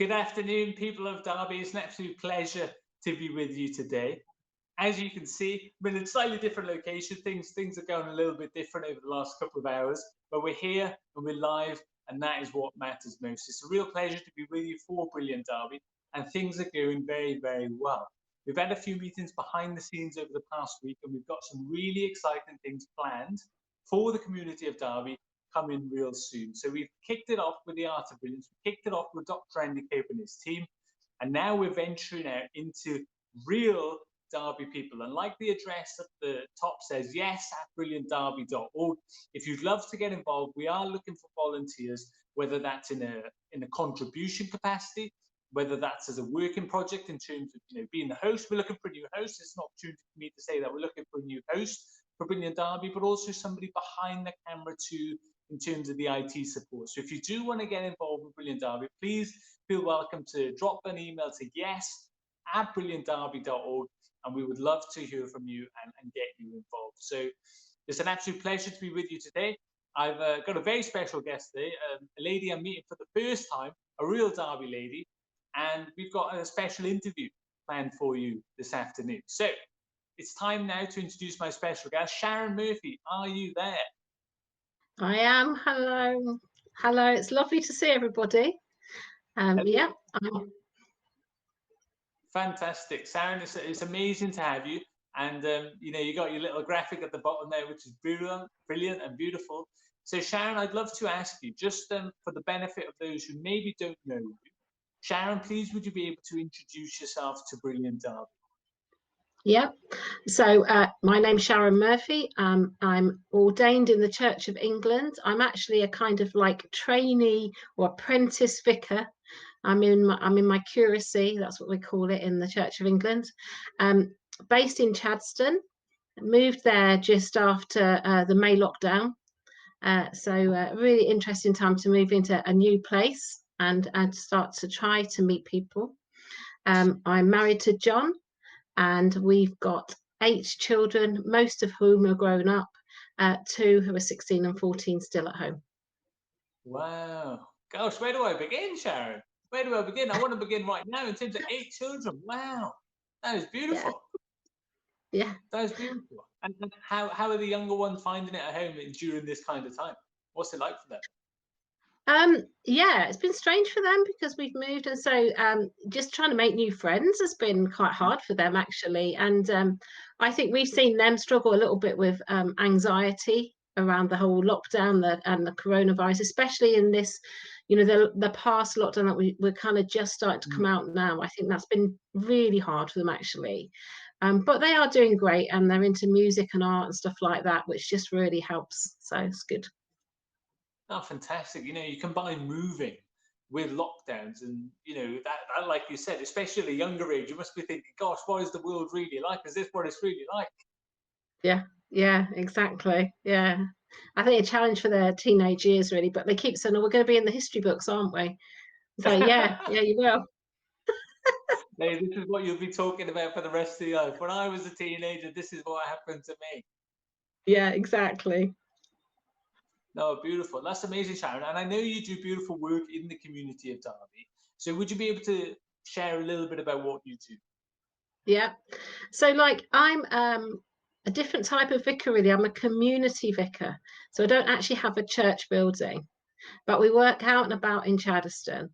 Good afternoon, people of Derby. It's an absolute pleasure to be with you today. As you can see, we're in a slightly different location. Things are going a little bit different over the last couple of hours, but we're here and we're live, and that is what matters most. It's a real pleasure to be with you for Brilliant Derby, and things are going very, very well. We've had a few meetings behind the scenes over the past week, and we've got some really exciting things planned for the community of Derby coming real soon. So we've kicked it off with the Art of Brilliance, we kicked it off with Dr. Andy Cope and his team, and now we're venturing out into real Derby people. And like the address at the top says, yes@brilliantderby.org. If you'd love to get involved, we are looking for volunteers, whether that's in a contribution capacity, whether that's as a working project in terms of being the host. We're looking for a new host. It's an opportunity for me to say that we're looking for a new host for Brilliant Derby, but also somebody behind the camera too, in terms of the IT support. So if you do want to get involved with Brilliant Derby, please feel welcome to drop an email to yes@brilliantderby.org, and we would love to hear from you and get you involved. So it's an absolute pleasure to be with you today. I've got a very special guest today, a lady I'm meeting for the first time, a real Derby lady, and we've got a special interview planned for you this afternoon. So it's time now to introduce my special guest, Sharon Murphy. Are you there? I am. Hello. Hello. It's lovely to see everybody. Yeah. Fantastic. Sharon, it's amazing to have you. And, you got your little graphic at the bottom there, which is brilliant and beautiful. So, Sharon, I'd love to ask you, just for the benefit of those who maybe don't know you, Sharon, please, would you be able to introduce yourself to Brilliant Derby? Yeah. So my name's Sharon Murphy. I'm ordained in the Church of England. I'm actually a kind of like trainee or apprentice vicar. I'm in my curacy, that's what we call it in the Church of England. Based in Chaddesden, moved there just after the May lockdown. So really interesting time to move into a new place and start to try to meet people. I'm married to John, and we've got 8 children, most of whom are grown up, 2 who are 16 and 14 still at home. Wow. Gosh, where do I begin, Sharon? Where do I begin? I want to begin right now in terms of 8 children. Wow. That is beautiful. Yeah. That is beautiful. And how are the younger ones finding it at home during this kind of time? What's it like for them? Yeah, it's been strange for them because we've moved, and so just trying to make new friends has been quite hard for them actually. And I think we've seen them struggle a little bit with anxiety around the whole lockdown and the coronavirus, especially in this, the past lockdown that we're kind of just starting to come out now. I think that's been really hard for them actually. But they are doing great, and they're into music and art and stuff like that, which just really helps. So it's good. Oh, fantastic. You combine moving with lockdowns and, that, like you said, especially at a younger age, you must be thinking, gosh, what is the world really like? Is this what it's really like? Yeah, exactly. Yeah. I think a challenge for their teenage years, really, but they keep saying, oh, we're going to be in the history books, aren't we? So, yeah, you will. Hey, this is what you'll be talking about for the rest of your life. When I was a teenager, this is what happened to me. Yeah, exactly. No, beautiful. That's amazing, Sharon. And I know you do beautiful work in the community of Derby. So would you be able to share a little bit about what you do? Yeah. So I'm a different type of vicar, really. I'm a community vicar. So I don't actually have a church building, but we work out and about in Chaddesden,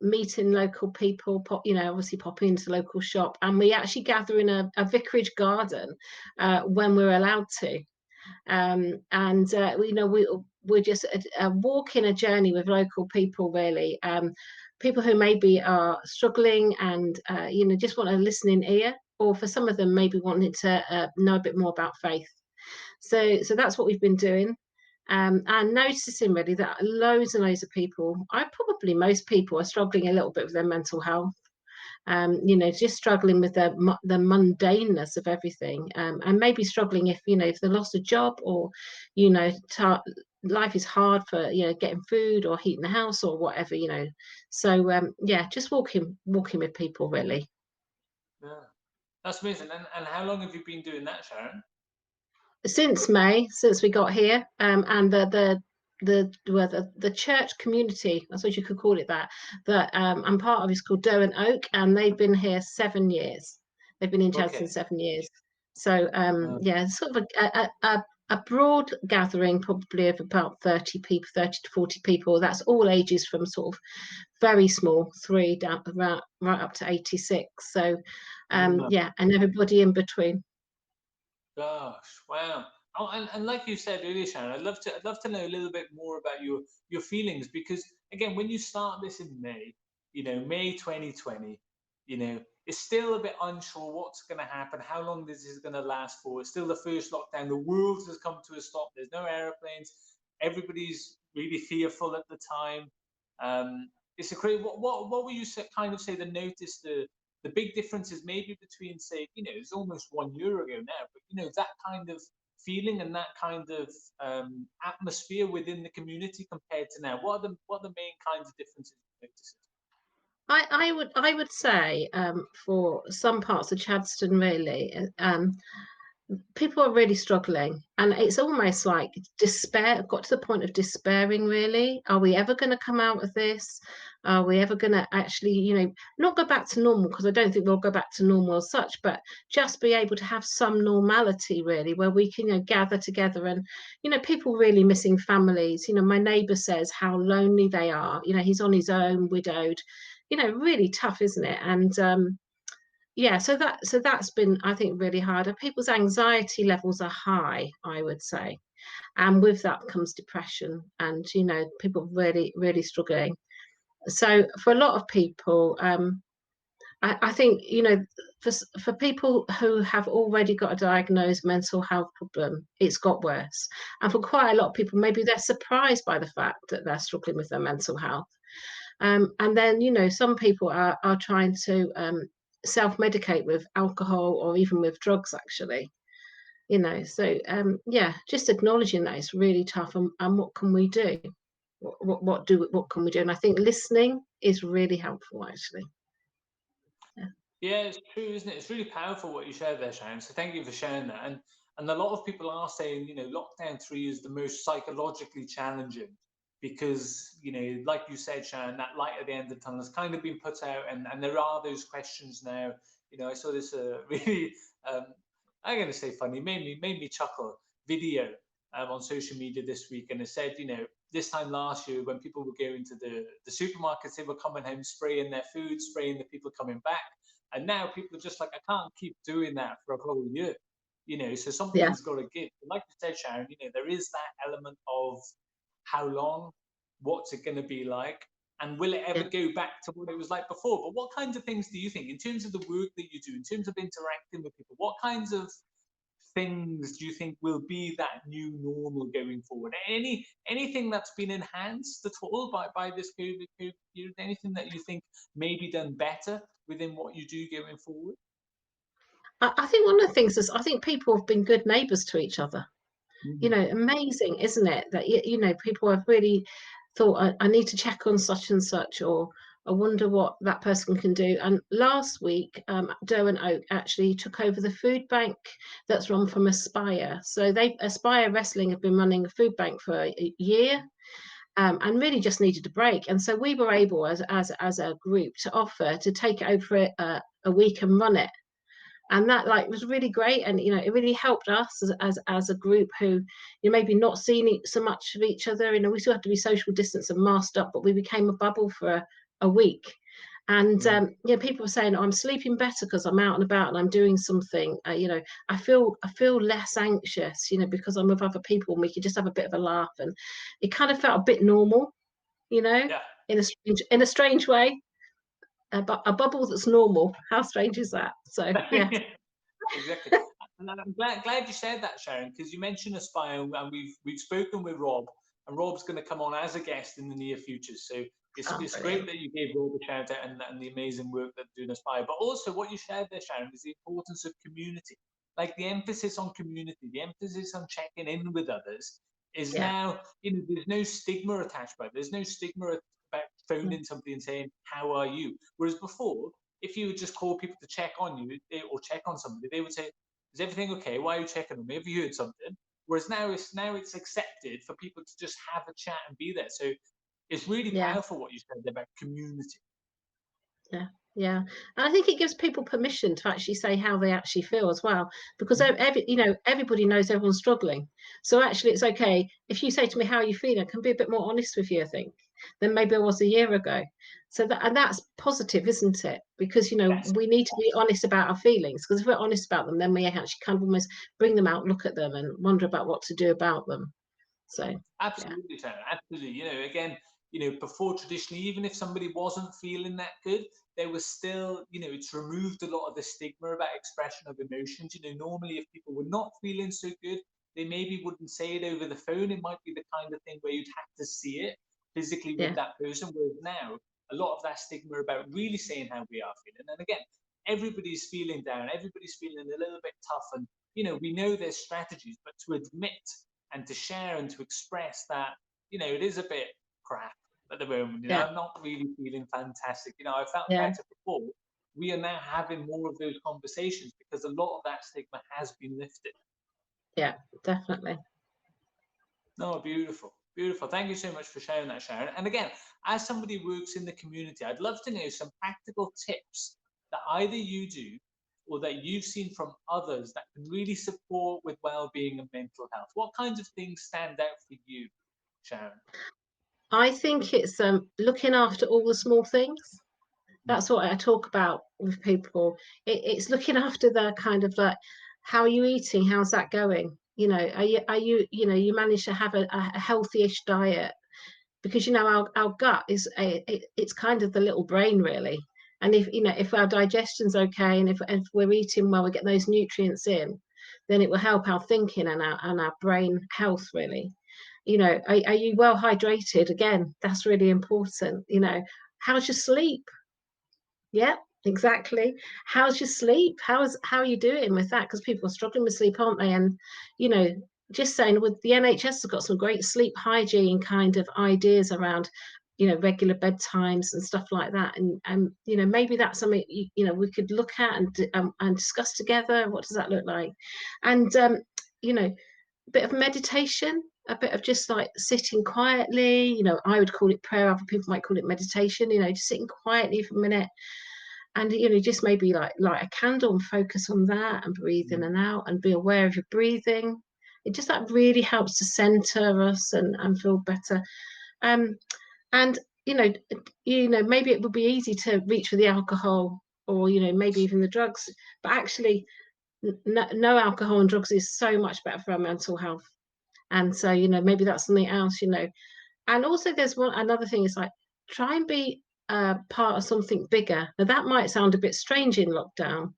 meeting local people, obviously popping into the local shop. And we actually gather in a vicarage garden when we're allowed to. We're just walking a journey with local people, really. People who maybe are struggling and just want a listening ear, or for some of them maybe wanting to know a bit more about faith. So that's what we've been doing, and noticing really that loads and loads of people, most people are struggling a little bit with their mental health. Just struggling with the mundaneness of everything, and maybe struggling if they lost a job, or life is hard for getting food or heating the house or whatever. So just walking with people, really. Yeah, that's amazing. And how long have you been doing that, Sharon? Since May, since we got here, and the the church community, I suppose you could call it that, that I'm part of is called Derwent Oak, and they've been here 7 years. They've been in Chaddesden Okay. 7 years. So Uh, yeah, sort of a broad gathering, probably of about 30 people, 30 to 40 people. That's all ages from sort of very small, 3 down right up to 86. So yeah. yeah, and everybody in between. Gosh, wow. Oh, and like you said earlier, Sharon, I'd love to know a little bit more about your feelings, because again, when you start this in May, May 2020, it's still a bit unsure what's going to happen, how long this is going to last for. It's still the first lockdown. The world has come to a stop. There's no airplanes. Everybody's really fearful at the time. It's a great. What will you kind of say the notice the big difference is maybe between, say, it's almost 1 year ago now, but that kind of feeling and that kind of atmosphere within the community compared to now. What are the main kinds of differences you notice? I would say for some parts of Chadston, really, people are really struggling, and it's almost like despair. Got to the point of despairing. Really, are we ever going to come out of this? Are we ever going to actually, not go back to normal? Because I don't think we'll go back to normal as such, but just be able to have some normality, really, where we can, gather together. And people really missing families. My neighbour says how lonely they are. He's on his own, widowed. Really tough, isn't it? And yeah, so that's been, I think, really hard. And people's anxiety levels are high, I would say, and with that comes depression, and people really, really struggling. So for a lot of people, I think for people who have already got a diagnosed mental health problem, it's got worse. And for quite a lot of people, maybe they're surprised by the fact that they're struggling with their mental health. And then, some people are trying to self-medicate with alcohol or even with drugs, actually. So yeah, just acknowledging that it's really tough, and what can we do? What can we do? And I think listening is really helpful, actually. Yeah. Yeah, it's true, isn't it? It's really powerful what you shared there, Sharon. So thank you for sharing that. And a lot of people are saying, lockdown 3 is the most psychologically challenging because, like you said, Sharon, that light at the end of the tunnel has kind of been put out, and there are those questions now. I saw this really, um, I'm going to say funny, made me chuckle video on social media this week, and it said, this time last year when people were going to the supermarkets, they were coming home spraying their food, spraying the people coming back. And now people are just like, I can't keep doing that for a whole year, so Yeah. something's got to give. But like you said, Sharon, there is that element of how long, what's it going to be like, and will it ever Yeah. go back to what it was like before? But what kinds of things do you think, in terms of the work that you do, in terms of interacting with people, what kinds of things do you think will be that new normal going forward? Anything that's been enhanced at all by this COVID period? Anything that you think may be done better within what you do going forward? I think one of the things is I think people have been good neighbours to each other. Mm. Amazing, isn't it? That people have really thought, I need to check on such and such, or I wonder what that person can do. And last week, Derwent Oak actually took over the food bank that's run from Aspire. So Aspire Wrestling have been running a food bank for a year. And really just needed a break, and so we were able, as a group, to offer to take it over a week and run it, and that was really great. And it really helped us as a group who maybe not seeing so much of each other. We still have to be social distance and masked up, but we became a bubble for a week. And Mm. people were saying, oh, I'm sleeping better because I'm out and about and I'm doing something. I feel less anxious, because I'm with other people and we could just have a bit of a laugh, and it kind of felt a bit normal, Yeah. in a strange way. But a bubble that's normal. How strange is that? So yeah. Exactly. And I'm glad you said that, Sharon, because you mentioned Aspire, and we've spoken with Rob, and Rob's going to come on as a guest in the near future. So Oh, it's great brilliant. that you gave Rob a shout out, and the amazing work that they're doing Aspire. But also what you shared there, Sharon, is the importance of community. Like the emphasis on community, the emphasis on checking in with others is Yeah. now, there's no stigma attached by it. There's no stigma about Mm. phoning somebody and saying, how are you? Whereas before, if you would just call people to check on you or check on somebody, they would say, is everything okay? Why are you checking on me? Have you heard something? Whereas now it's accepted for people to just have a chat and be there. So it's really Yeah. powerful what you said about community. Yeah, yeah. And I think it gives people permission to actually say how they actually feel as well, because everybody knows everyone's struggling. So actually, it's okay if you say to me, "How are you feeling?" I can be a bit more honest with you, I think, than maybe I was a year ago. So that's positive, isn't it? Because Yes, we need to be honest about our feelings, because if we're honest about them, then we actually kind of almost bring them out, look at them, and wonder about what to do about them. So yeah, absolutely, Sharon. Absolutely. Again, before traditionally, even if somebody wasn't feeling that good, there was still, it's removed a lot of the stigma about expression of emotions. Normally if people were not feeling so good, they maybe wouldn't say it over the phone. It might be the kind of thing where you'd have to see it physically with yeah, that person. Whereas now, a lot of that stigma about really saying how we are feeling. And again, everybody's feeling down, everybody's feeling a little bit tough. And, we know there's strategies, but to admit and to share and to express that, it is a bit crap at the moment. yeah, I'm not really feeling fantastic. I felt yeah, better before. We are now having more of those conversations because a lot of that stigma has been lifted. yeah, definitely. No, beautiful. Beautiful. Thank you so much for sharing that, Sharon. And again, as somebody who works in the community, I'd love to know some practical tips that either you do or that you've seen from others that can really support with well-being and mental health. What kinds of things stand out for you, Sharon? I think it's looking after all the small things. Mm, That's what I talk about with people. It's looking after the kind of like, how are you eating? How's that going? You manage to have a healthy-ish diet? Because our gut is it's kind of the little brain really. And if our digestion's okay, and if we're eating well, we get those nutrients in, then it will help our thinking and our brain health really. Are you well hydrated? Again, that's really important. How's your sleep? Yeah, exactly. How's your sleep? How are you doing with that? Because people are struggling with sleep, aren't they? And you know, just saying, with the NHS has got some great sleep hygiene kind of ideas around, regular bedtimes and stuff like that. And maybe that's something we could look at and discuss together. What does that look like? And a bit of meditation, a bit of just like sitting quietly. I would call it prayer. Other people might call it meditation. Just sitting quietly for a minute, and just maybe like light a candle and focus on that, and breathe in mm, and out and be aware of your breathing. It just that really helps to center us and feel better. And maybe it would be easy to reach for the alcohol, or maybe even the drugs, but actually no alcohol and drugs is so much better for our mental health. And so maybe that's something else. And also there's another thing is like, try and be part of something bigger. Now that might sound a bit strange in lockdown,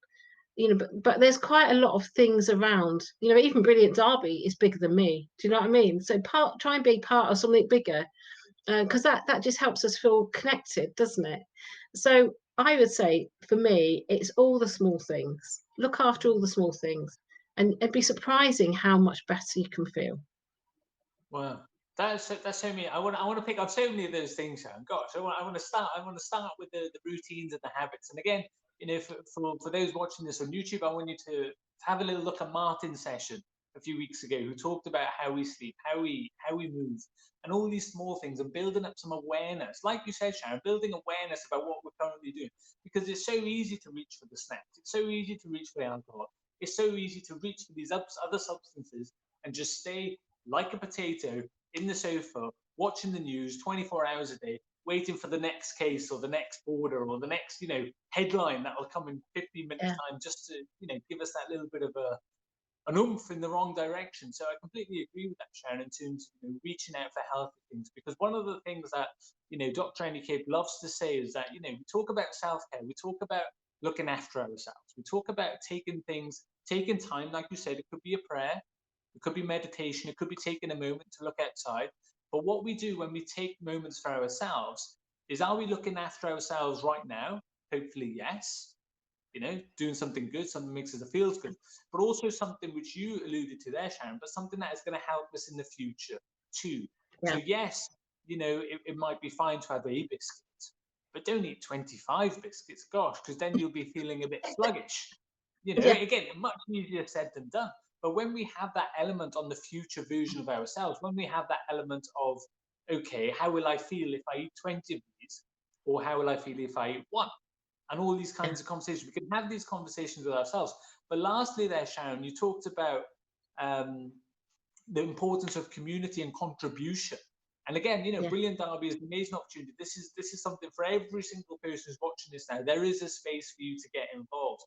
but there's quite a lot of things around. Even Brilliant Derby is bigger than me. Do you know what I mean? So try and be part of something bigger, because that just helps us feel connected, doesn't it? So I would say for me, it's all the small things. Look after all the small things, and it'd be surprising how much better you can feel. wow. That's so many. I want to pick up so many of those things, Sharon. Gosh, I want to start with the routines and the habits. And again, for those watching this on YouTube, I want you to have a little look at Martin's session a few weeks ago, who talked about how we sleep, how we move, and all these small things, and building up some awareness. Like you said, Sharon, building awareness about what we're currently doing, because it's so easy to reach for the snacks. It's so easy to reach for the alcohol. It's so easy to reach for these other substances and just stay like a potato in the sofa, watching the news 24 hours a day, waiting for the next case or the next border or the next, headline that will come in 15 minutes Yeah, time, just to, give us that little bit of an oomph in the wrong direction. So I completely agree with that, Sharon, in terms of reaching out for healthy things. Because one of the things that, Dr. Andy Cape loves to say is that, we talk about self-care, we talk about looking after ourselves, we talk about taking time, like you said, it could be a prayer, it could be meditation, it could be taking a moment to look outside. But what we do when we take moments for ourselves is, are we looking after ourselves right now? Hopefully, yes. Doing something good, something makes us feel good, but also something which you alluded to there, Sharon, but something that is going to help us in the future too. So yeah, yes, it might be fine to have a biscuit, but don't eat 25 biscuits, gosh, because then you'll be feeling a bit sluggish. yeah, Again, much easier said than done. But when we have that element on the future version of ourselves, when we have that element of, okay, how will I feel if I eat 20 of these? Or how will I feel if I eat one? And all these kinds of conversations. We can have these conversations with ourselves. But lastly there, Sharon, you talked about the importance of community and contribution. And again, you know, Brilliant Derby is an amazing opportunity. This is something for every single person who's watching this now. There is a space for you to get involved.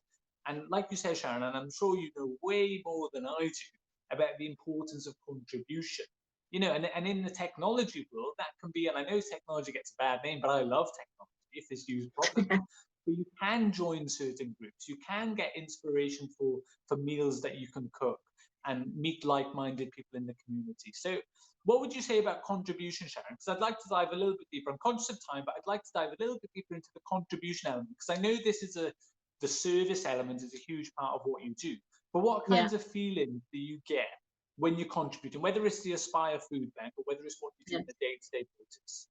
And like you said, Sharon, and I'm sure you know way more than I do about the importance of contribution. You know, and in the technology world, that can be, and I know technology gets a bad name, but I love technology if it's used properly. But you can join certain groups. You can get inspiration for meals that you can cook and meet like-minded people in the community. So what would you say about contribution, Sharon? Because I'd like to dive a little bit deeper. I'm conscious of time, but I'd like to dive a little bit deeper into the contribution element, because I know this is the service element is a huge part of what you do. But what kinds of feelings do you get when you're contributing, whether it's the Aspire Food Bank or whether it's what you do in the day-to-day basis?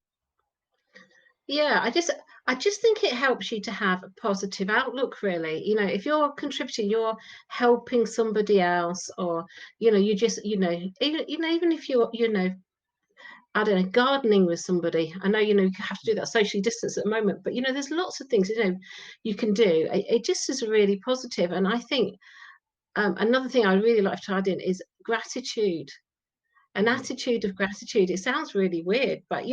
Yeah, I just think it helps you to have a positive outlook, really. You know, if you're contributing, you're helping somebody else, or you just, even if you're, I don't know, gardening with somebody. I know, you have to do that socially distance at the moment, but there's lots of things, you can do. It just is really positive. And I think another thing I really like to add in is gratitude, an attitude of gratitude. It sounds really weird, but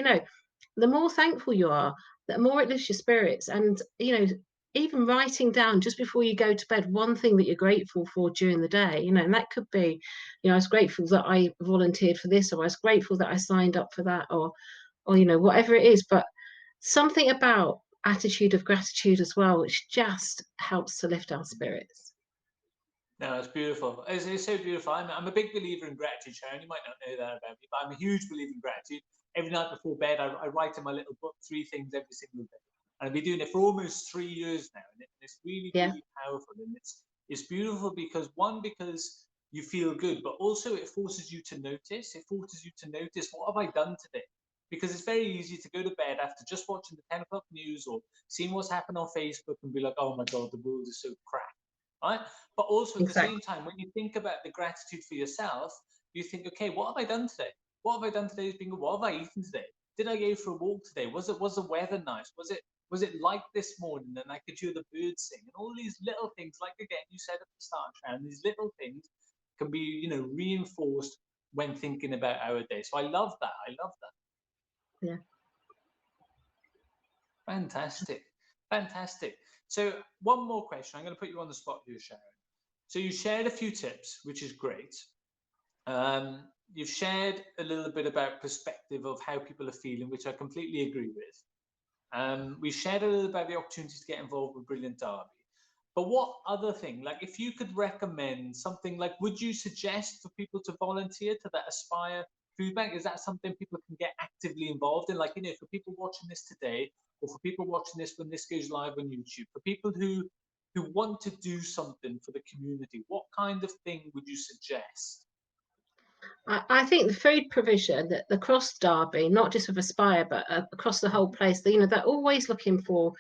the more thankful you are, the more it lifts your spirits. And even writing down just before you go to bed one thing that you're grateful for during the day, and that could be, I was grateful that I volunteered for this, or I was grateful that I signed up for that, or whatever it is. But something about attitude of gratitude as well, which just helps to lift our spirits. No, it's beautiful. It's so beautiful. I'm a big believer in gratitude, Sharon. You might not know that about me, but I'm a huge believer in gratitude. Every night before bed, I write in my little book 3 things every single day. And I've been doing it for almost 3 years now. And it's really, really powerful. And it's beautiful because, one, because you feel good, but also it forces you to notice. It forces you to notice, what have I done today? Because it's very easy to go to bed after just watching the 10 o'clock news or seeing what's happened on Facebook and be like, oh my God, the world is so crap. Right? But also at the same time, when you think about the gratitude for yourself, you think, okay, what have I done today? What have I done today? What have I eaten today? Did I go for a walk today? Was the weather nice? Was it like this morning and I could hear the birds sing? And all these little things, like again you said at the start, Sharon, these little things can be, reinforced when thinking about our day. So I love that. I love that. Yeah. Fantastic. Fantastic. So one more question. I'm going to put you on the spot here, Sharon. So you shared a few tips, which is great. You've shared a little bit about perspective of how people are feeling, which I completely agree with. We've shared a little about the opportunities to get involved with Brilliant Derby. But what other thing, like if you could recommend something, like would you suggest for people to volunteer to that Aspire Food Bank? Is that something people can get actively involved in? Like, for people watching this today, or for people watching this when this goes live on YouTube, for people who want to do something for the community, what kind of thing would you suggest? I think the food provision that across Derby, not just with Aspire, but across the whole place, they're always looking for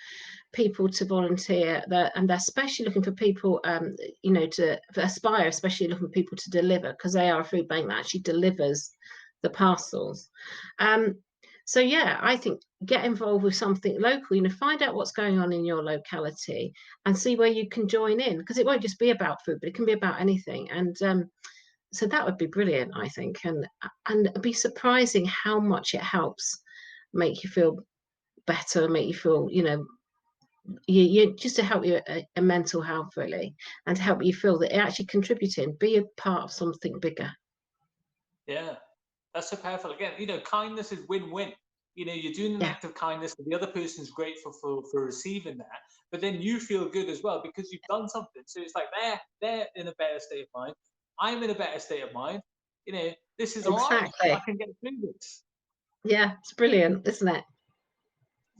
people to volunteer, and they're especially looking for people, to Aspire, especially looking for people to deliver, because they are a food bank that actually delivers the parcels. So yeah, I think get involved with something local. Find out what's going on in your locality and see where you can join in, because it won't just be about food, but it can be about anything. And so that would be brilliant, I think, and it'd be surprising how much it helps make you feel better, make you feel, you just to help you a mental health, really, and to help you feel that you're actually contributing, be a part of something bigger. Yeah, that's so powerful. Again, kindness is win-win. You're doing an act of kindness, and the other person's grateful for receiving that, but then you feel good as well because you've done something. So it's like they're in a better state of mind. I'm in a better state of mind. This is all right. I can get through this. Yeah, it's brilliant, isn't it?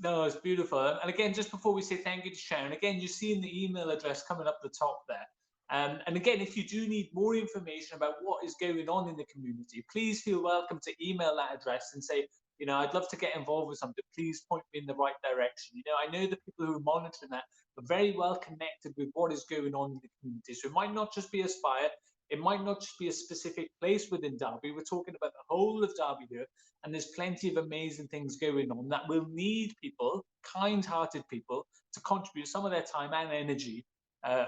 No, it's beautiful. And again, just before we say thank you to Sharon, again, you're seeing the email address coming up the top there. And again, if you do need more information about what is going on in the community, please feel welcome to email that address and say, I'd love to get involved with something. Please point me in the right direction. I know the people who are monitoring that are very well connected with what is going on in the community. So it might not just be Aspire. It might not just be a specific place within Derby. We're talking about the whole of Derby here, and there's plenty of amazing things going on that will need people, kind-hearted people, to contribute some of their time and energy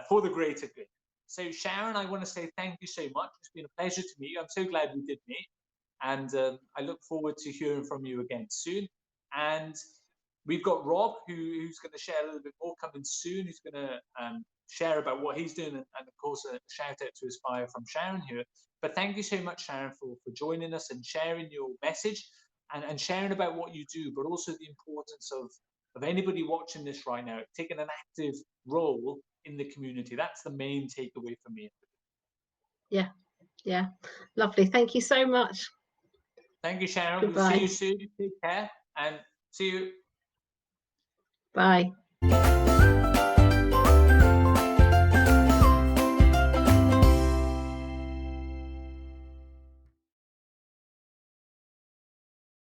for the greater good. So Sharon, I want to say thank you so much. It's been a pleasure to meet you. I'm so glad we did meet, and I look forward to hearing from you again soon. And we've got Rob, who's going to share a little bit more coming soon. Who's going to share about what he's doing, and of course a shout out to Aspire from Sharon here. But thank you so much, Sharon, for joining us and sharing your message and sharing about what you do, but also the importance of anybody watching this right now taking an active role in the community. That's the main takeaway for me. Yeah, lovely. Thank you so much. Thank you, Sharon. Goodbye. We'll see you soon. Take care and see you. Bye.